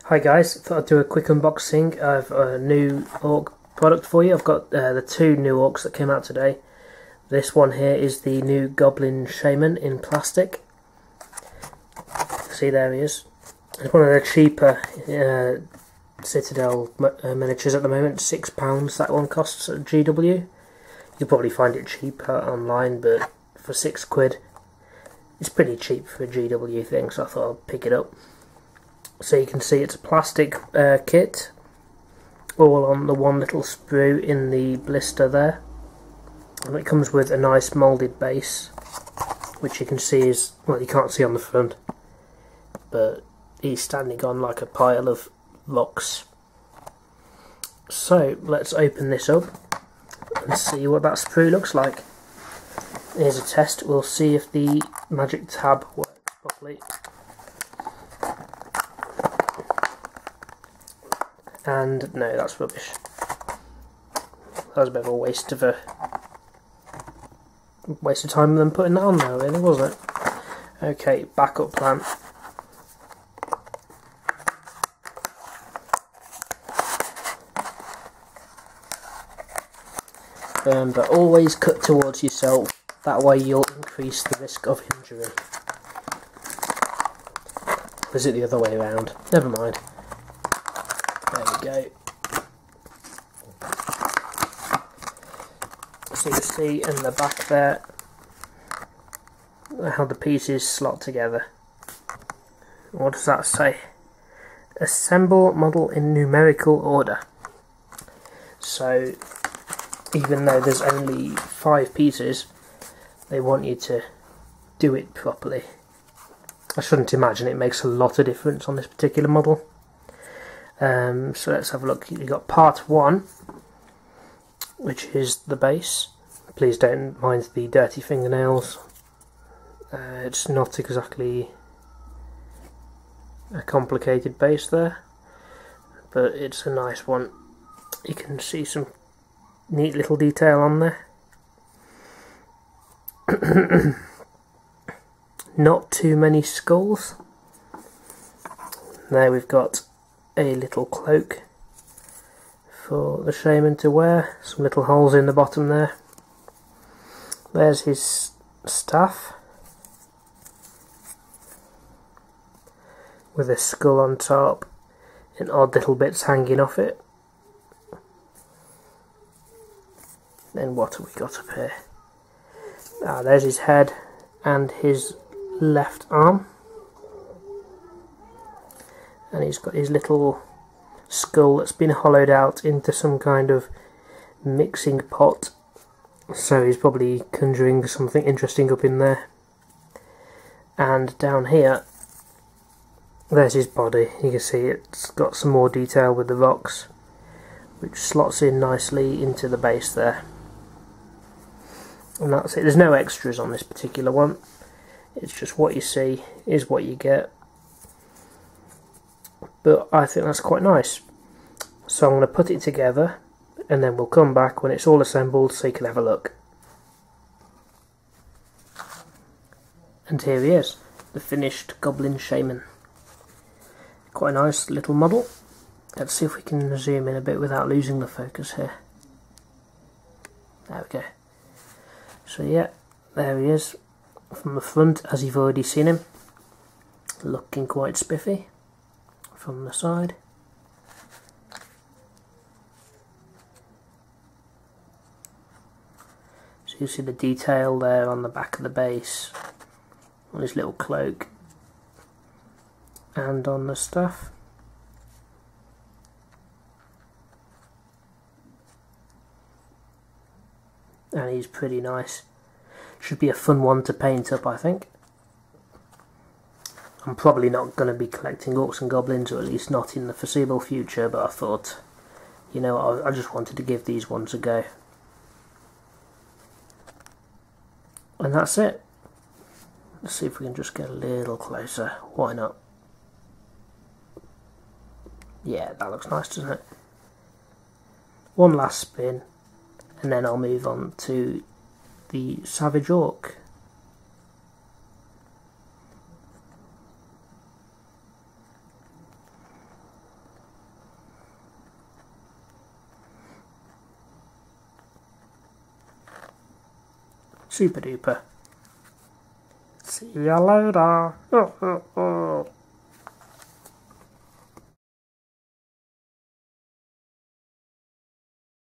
Hi guys, thought I'd do a quick unboxing of a new Orc product for you. I've got the two new Orcs that came out today. This one here is the new Goblin Shaman in plastic. See, there he is. It's one of the cheaper Citadel miniatures at the moment, £6 that one costs at GW. You'll probably find it cheaper online, but for £6 it's pretty cheap for a GW thing, so I thought I'd pick it up. So you can see it's a plastic kit, all on the one little sprue in the blister there, and it comes with a nice moulded base, which you can see is, well, you can't see on the front, but he's standing on like a pile of rocks. So let's open this up and see what that sprue looks like. Here's a test. We'll see if the magic tab works properly. And no, that's rubbish. That was a bit of a waste of time than putting that on there, really, wasn't it? Okay, backup plan. But always cut towards yourself, that way you'll increase the risk of injury. Or is it the other way around? Never mind. There we go. So you see in the back there how the pieces slot together. What does that say? Assemble model in numerical order. So even though there's only 5 pieces, they want you to do it properly. I shouldn't imagine it makes a lot of difference on this particular model. So let's have a look. You've got part 1, which is the base. Please don't mind the dirty fingernails. It's not exactly a complicated base there, but it's a nice one. You can see some neat little detail on there. Not too many skulls. There we've got a little cloak for the shaman to wear, some little holes in the bottom there. There's his staff with a skull on top and odd little bits hanging off it. Then what have we got up here? There's his head and his left arm. And he's got his little skull that's been hollowed out into some kind of mixing pot. So he's probably conjuring something interesting up in there. And down here, there's his body. You can see it's got some more detail with the rocks, which slots in nicely into the base there. And that's it. There's no extras on this particular one. It's just what you see is what you get. But I think that's quite nice. So I'm going to put it together and then we'll come back when it's all assembled so you can have a look. And here he is, the finished Goblin Shaman. Quite a nice little model. Let's see if we can zoom in a bit without losing the focus here. There we go. So yeah, there he is from the front, as you've already seen him. Looking quite spiffy from the side. So you see the detail there on the back of the base, on his little cloak, and on the staff. And he's pretty nice. Should be a fun one to paint up, I think. I'm probably not going to be collecting Orcs and Goblins, or at least not in the foreseeable future, but I thought, you know, I just wanted to give these ones a go. And that's it. Let's see if we can just get a little closer. Why not? Yeah, that looks nice, doesn't it? One last spin, and then I'll move on to the Savage Orc. Super duper. See ya later.